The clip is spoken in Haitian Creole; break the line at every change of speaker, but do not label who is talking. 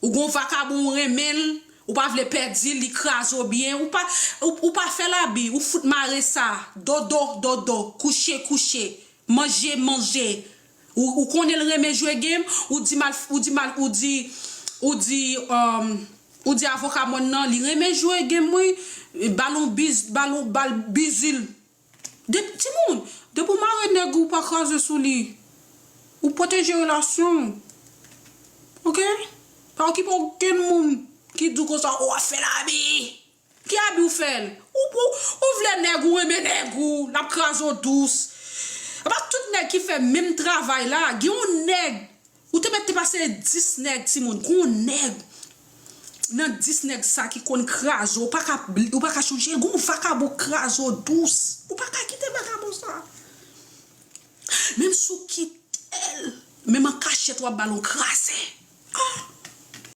Ou gon vacabon remel, ou pas vle perdre li craso bien, ou pas faire la bi, ou fout marrer ça, dodo, coucher, manger. Ou connaît le remè jouer game, ou dit avocat mon nan, li remè jouer game oui, bal bizil. De petit monde, de pour marrer nèg ou pas craser sous li. Ou protéger relation. OK? Par qui pour aucun monde qui dit que ça, on fait la vie. Qui a bien fait? Ou vle nèg ou remè nèg ou, la craso douce. Pas tout nèg qui fait même travail là, gi on nèg. Ou te mette passer 10 nèg ti moun, gon nèg. Nan 10 nèg ça qui kon craso, ou pas ka changer, gon vakabo craso douce. Ou pas ka quitter vakabo ça. Même sous qui elle, même en cachette ou ballon crasé. Ah.